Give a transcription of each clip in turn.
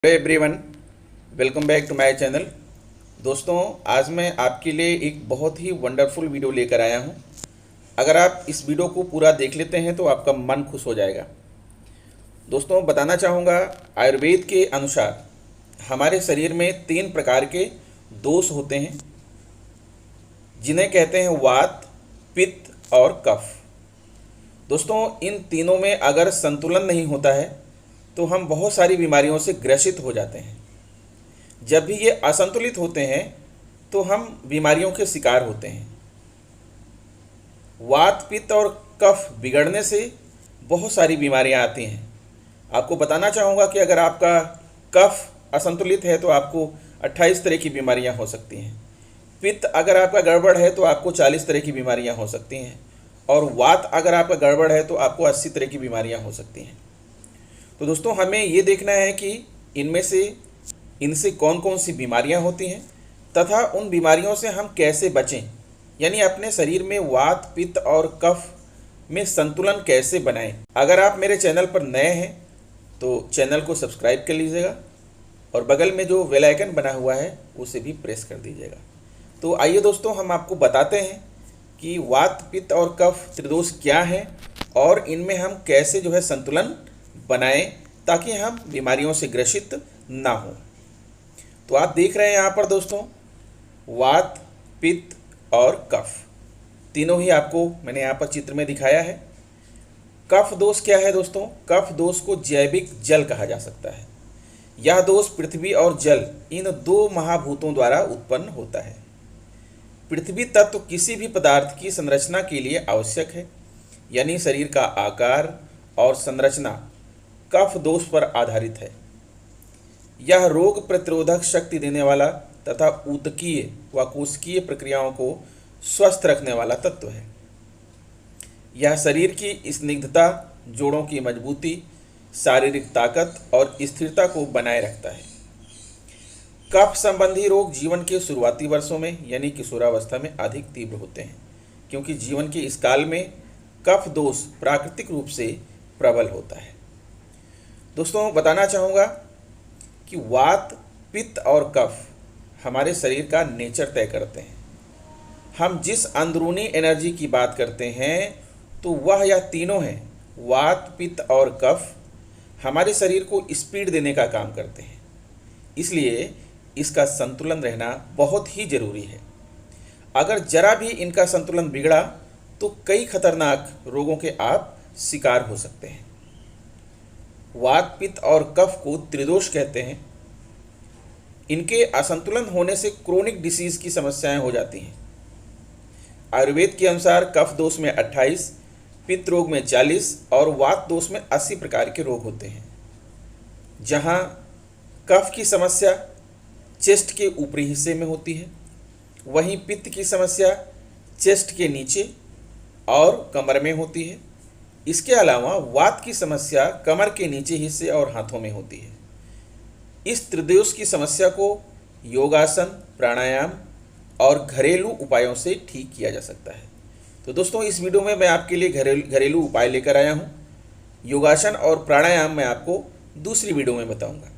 Hello everyone, welcome back to my channel. दोस्तों, आज मैं आपके लिए एक बहुत ही वंडरफुल वीडियो लेकर आया हूं। अगर आप इस वीडियो को पूरा देख लेते हैं तो आपका मन खुश हो जाएगा। दोस्तों, बताना चाहूँगा, आयुर्वेद के अनुसार हमारे शरीर में 3 प्रकार के दोष होते हैं, जिन्हें कहते हैं वात, पित्त और कफ। दोस्तों, इन तीनों में अगर संतुलन नहीं होता है तो हम बहुत सारी बीमारियों से ग्रसित हो जाते हैं। जब भी ये असंतुलित होते हैं तो हम बीमारियों के शिकार होते हैं। वात, पित्त और कफ बिगड़ने से बहुत सारी बीमारियां आती हैं। आपको बताना चाहूँगा कि अगर आपका कफ असंतुलित है तो आपको 28 तरह की बीमारियां हो सकती हैं। पित्त अगर आपका गड़बड़ है तो आपको 40 तरह की बीमारियां हो सकती हैं, और वात अगर आपका गड़बड़ है तो आपको 80 तरह की बीमारियां हो सकती हैं। तो दोस्तों, हमें ये देखना है कि इनसे कौन कौन सी बीमारियां होती हैं तथा उन बीमारियों से हम कैसे बचें, यानी अपने शरीर में वात, पित्त और कफ में संतुलन कैसे बनाएं। अगर आप मेरे चैनल पर नए हैं तो चैनल को सब्सक्राइब कर लीजिएगा और बगल में जो बेल आइकन बना हुआ है उसे भी प्रेस कर दीजिएगा। तो आइए दोस्तों, हम आपको बताते हैं कि वात, पित्त और कफ त्रिदोष क्या है और इनमें हम कैसे संतुलन बनाएं ताकि हम बीमारियों से ग्रसित ना हो। तो आप देख रहे हैं यहाँ पर दोस्तों, वात, पित्त और कफ तीनों ही आपको मैंने यहाँ पर चित्र में दिखाया है। कफ दोष क्या है दोस्तों? कफ दोष को जैविक जल कहा जा सकता है। यह दोष पृथ्वी और जल, इन 2 महाभूतों द्वारा उत्पन्न होता है। पृथ्वी तत्व किसी भी पदार्थ की संरचना के लिए आवश्यक है, यानी शरीर का आकार और संरचना कफ दोष पर आधारित है। यह रोग प्रतिरोधक शक्ति देने वाला तथा ऊतकीय व कोशिकीय प्रक्रियाओं को स्वस्थ रखने वाला तत्व है। यह शरीर की स्निग्धता, जोड़ों की मजबूती, शारीरिक ताकत और स्थिरता को बनाए रखता है। कफ संबंधी रोग जीवन के शुरुआती वर्षों में यानी किशोरावस्था में अधिक तीव्र होते हैं, क्योंकि जीवन के इस काल में कफ दोष प्राकृतिक रूप से प्रबल होता है। दोस्तों, बताना चाहूँगा कि वात, पित्त और कफ हमारे शरीर का नेचर तय करते हैं। हम जिस अंदरूनी एनर्जी की बात करते हैं तो वह यह तीनों हैं, वात, पित्त और कफ, हमारे शरीर को स्पीड देने का काम करते हैं। इसलिए इसका संतुलन रहना बहुत ही ज़रूरी है। अगर जरा भी इनका संतुलन बिगड़ा तो कई खतरनाक रोगों के आप शिकार हो सकते हैं। वात, पित्त और कफ को त्रिदोष कहते हैं। इनके असंतुलन होने से क्रोनिक डिसीज की समस्याएं हो जाती हैं। आयुर्वेद के अनुसार कफ दोष में 28, पित्त रोग में 40 और वात दोष में 80 प्रकार के रोग होते हैं। जहां कफ की समस्या चेस्ट के ऊपरी हिस्से में होती है, वहीं पित्त की समस्या चेस्ट के नीचे और कमर में होती है। इसके अलावा वात की समस्या कमर के नीचे हिस्से और हाथों में होती है। इस त्रिदोष की समस्या को योगासन, प्राणायाम और घरेलू उपायों से ठीक किया जा सकता है। तो दोस्तों, इस वीडियो में मैं आपके लिए घरेलू उपाय लेकर आया हूँ। योगासन और प्राणायाम मैं आपको दूसरी वीडियो में बताऊँगा।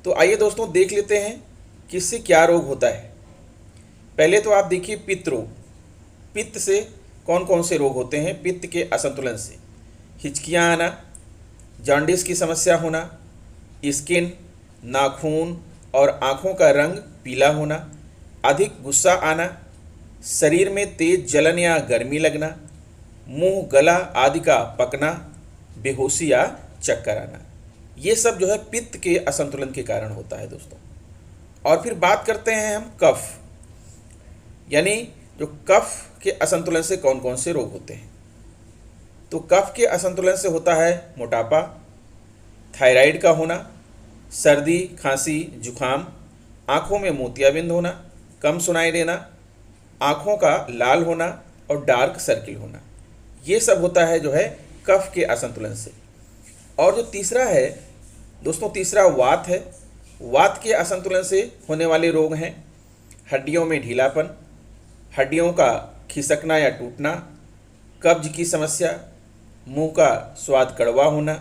तो आइए दोस्तों, देख लेते हैं कि इससे क्या रोग होता है। पहले तो आप देखिए पित्त रोग। पित्त से कौन कौन से रोग होते हैं? पित्त के असंतुलन से हिचकियाँ आना, जॉन्डिस की समस्या होना, स्किन, नाखून और आँखों का रंग पीला होना, अधिक गुस्सा आना, शरीर में तेज जलन या गर्मी लगना, मुंह, गला आदि का पकना, बेहोशी या चक्कर आना, ये सब पित्त के असंतुलन के कारण होता है दोस्तों। और फिर बात करते हैं हम कफ, यानी जो कफ के असंतुलन से कौन कौन से रोग होते हैं। तो कफ के असंतुलन से होता है मोटापा, थायराइड का होना, सर्दी, खांसी, जुखाम, आँखों में मोतियाबिंद होना, कम सुनाई देना, आँखों का लाल होना और डार्क सर्किल होना। ये सब होता है कफ के असंतुलन से। और जो तीसरा है दोस्तों, तीसरा वात है। वात के असंतुलन से होने वाले रोग हैं हड्डियों में ढीलापन, हड्डियों का खिसकना या टूटना, कब्ज की समस्या, मुंह का स्वाद कड़वा होना,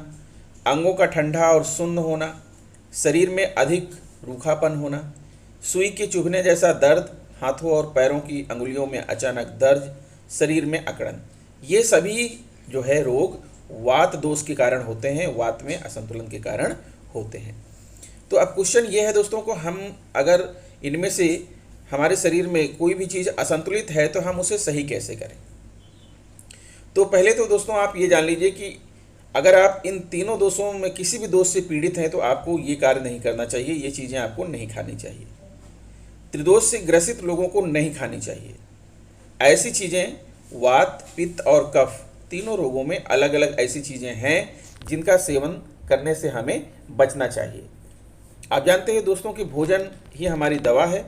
अंगों का ठंडा और सुन्न होना, शरीर में अधिक रूखापन होना, सुई के चुभने जैसा दर्द, हाथों और पैरों की अंगुलियों में अचानक दर्द, शरीर में अकड़न, ये सभी जो है रोग वात दोष के कारण होते हैं, वात में असंतुलन के कारण होते हैं। तो अब क्वेश्चन ये है दोस्तों को, हम अगर इनमें से हमारे शरीर में कोई भी चीज़ असंतुलित है तो हम उसे सही कैसे करें। तो पहले तो दोस्तों आप ये जान लीजिए कि अगर आप इन तीनों दोषों में किसी भी दोष से पीड़ित हैं तो आपको ये कार्य नहीं करना चाहिए, ये चीज़ें आपको नहीं खानी चाहिए। त्रिदोष से ग्रसित लोगों को नहीं खानी चाहिए। ऐसी चीज़ें वात, पित्त और कफ तीनों रोगों में अलग अलग ऐसी चीज़ें हैं जिनका सेवन करने से हमें बचना चाहिए। आप जानते हैं दोस्तों कि भोजन ही हमारी दवा है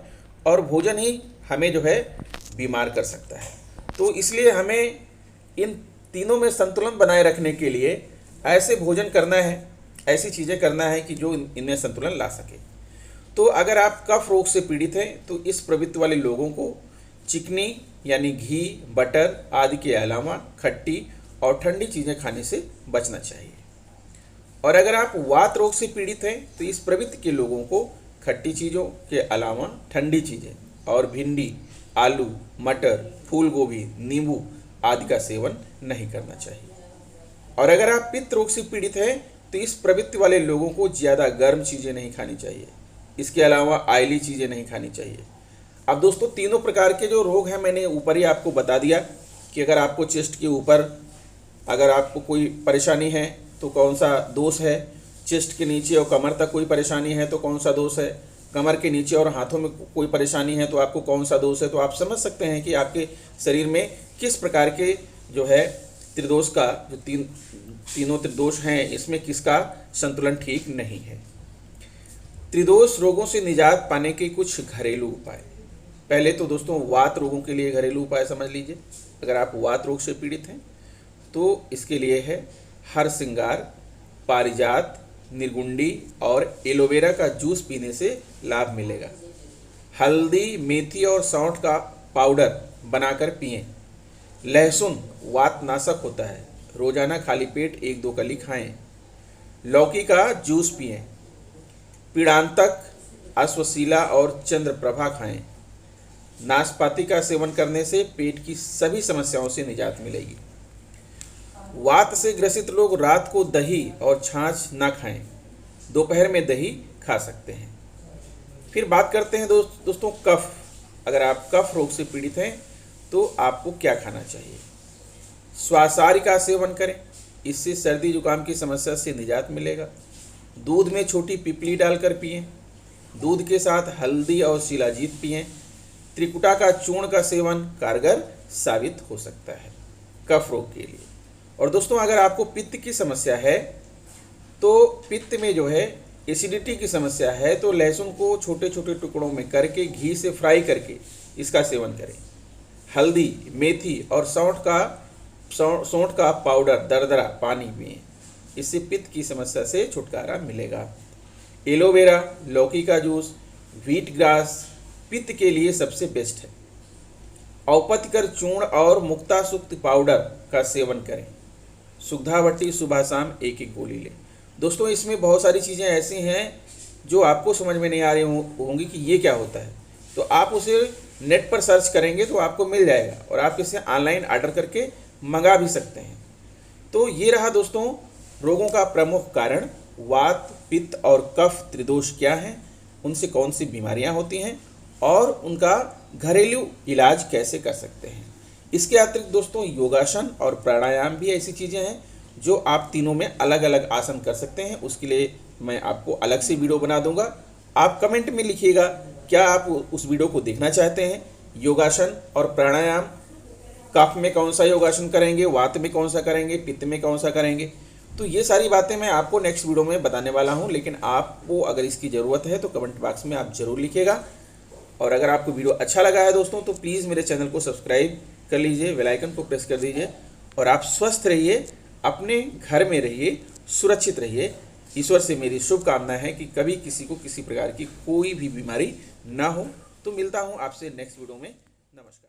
और भोजन ही हमें जो है बीमार कर सकता है। तो इसलिए हमें इन तीनों में संतुलन बनाए रखने के लिए ऐसे भोजन करना है, ऐसी चीज़ें करना है कि जो इनमें संतुलन ला सके। तो अगर आप कफ रोग से पीड़ित हैं तो इस प्रवृत्ति वाले लोगों को चिकनी यानी घी, बटर आदि के अलावा खट्टी और ठंडी चीज़ें खाने से बचना चाहिए। और अगर आप वात रोग से पीड़ित हैं तो इस प्रवृत्ति के लोगों को खट्टी चीज़ों के अलावा ठंडी चीज़ें और भिंडी, आलू, मटर, फूल गोभी, नींबू आदि का सेवन नहीं करना चाहिए। और अगर आप पित्त रोग से पीड़ित हैं तो इस प्रवृत्ति वाले लोगों को ज़्यादा गर्म चीज़ें नहीं खानी चाहिए, इसके अलावा ऑयली चीज़ें नहीं खानी चाहिए। अब दोस्तों तीनों प्रकार के जो रोग हैं मैंने ऊपर ही आपको बता दिया कि अगर आपको चेस्ट के ऊपर अगर आपको कोई परेशानी है तो कौन सा दोष है, चेस्ट के नीचे और कमर तक कोई परेशानी है तो कौन सा दोष है, कमर के नीचे और हाथों में कोई परेशानी है तो आपको कौन सा दोष है। तो आप समझ सकते हैं कि आपके शरीर में किस प्रकार के जो है त्रिदोष का जो तीनों त्रिदोष हैं इसमें किसका संतुलन ठीक नहीं है। त्रिदोष रोगों से निजात पाने के कुछ घरेलू उपाय। पहले तो दोस्तों वात रोगों के लिए घरेलू उपाय समझ लीजिए। अगर आप वात रोग से पीड़ित हैं तो इसके लिए है हरसिंगार, पारिजात, निर्गुंडी और एलोवेरा का जूस पीने से लाभ मिलेगा। हल्दी, मेथी और सौंठ का पाउडर बनाकर पिएं। लहसुन वात नाशक होता है, रोजाना खाली पेट 1-2 कली खाएं। लौकी का जूस पिएं। पीड़ांतक, अश्वसीला और चंद्रप्रभा खाएं। नाशपाती का सेवन करने से पेट की सभी समस्याओं से निजात मिलेगी। वात से ग्रसित लोग रात को दही और छाछ ना खाएं, दोपहर में दही खा सकते हैं। फिर बात करते हैं दोस्तों कफ। अगर आप कफ रोग से पीड़ित हैं तो आपको क्या खाना चाहिए। स्वासारी का सेवन करें, इससे सर्दी जुकाम की समस्या से निजात मिलेगा। दूध में छोटी पिपली डालकर पिएं। दूध के साथ हल्दी और शिलाजीत पिएं। त्रिकुटा का चूर्ण का सेवन कारगर साबित हो सकता है कफ रोग के लिए। और दोस्तों अगर आपको पित्त की समस्या है तो पित्त में जो है एसिडिटी की समस्या है तो लहसुन को छोटे छोटे टुकड़ों में करके घी से फ्राई करके इसका सेवन करें। हल्दी, मेथी और सौंठ का पाउडर दरदरा पानी पिएं, इससे पित्त की समस्या से छुटकारा मिलेगा। एलोवेरा, लौकी का जूस, व्हीट ग्रास पित्त के लिए सबसे बेस्ट है। औपतिकर चूर्ण और मुक्तासुक्त पाउडर का सेवन करें। सुगधावटी सुबह शाम 1-1 गोली लें। दोस्तों इसमें बहुत सारी चीज़ें ऐसी हैं जो आपको समझ में नहीं आ रही होंगी कि ये क्या होता है, तो आप उसे नेट पर सर्च करेंगे तो आपको मिल जाएगा और आप इसे ऑनलाइन ऑर्डर करके मंगा भी सकते हैं। तो ये रहा दोस्तों रोगों का प्रमुख कारण। वात, पित्त और कफ त्रिदोष क्या हैं, उनसे कौन सी बीमारियां होती हैं और उनका घरेलू इलाज कैसे कर सकते हैं। इसके अतिरिक्त दोस्तों योगासन और प्राणायाम भी ऐसी चीज़ें हैं जो आप तीनों में अलग अलग आसन कर सकते हैं। उसके लिए मैं आपको अलग से वीडियो बना दूंगा। आप कमेंट में लिखिएगा क्या आप उस वीडियो को देखना चाहते हैं। योगासन और प्राणायाम, कफ में कौन सा योगासन करेंगे, वात में कौन सा करेंगे, पित्त में कौन सा करेंगे, तो ये सारी बातें मैं आपको नेक्स्ट वीडियो में बताने वाला हूँ। लेकिन आपको अगर इसकी ज़रूरत है तो कमेंट बॉक्स में आप ज़रूर लिखिएगा। और अगर आपको वीडियो अच्छा लगा है दोस्तों तो प्लीज़ मेरे चैनल को सब्सक्राइब कर लीजिए, बेल आइकन को प्रेस कर दीजिए और आप स्वस्थ रहिए, अपने घर में रहिए, सुरक्षित रहिए। ईश्वर से मेरी शुभकामना है कि कभी किसी को किसी प्रकार की कोई भी बीमारी ना हो। तो मिलता हूँ आपसे नेक्स्ट वीडियो में। नमस्कार।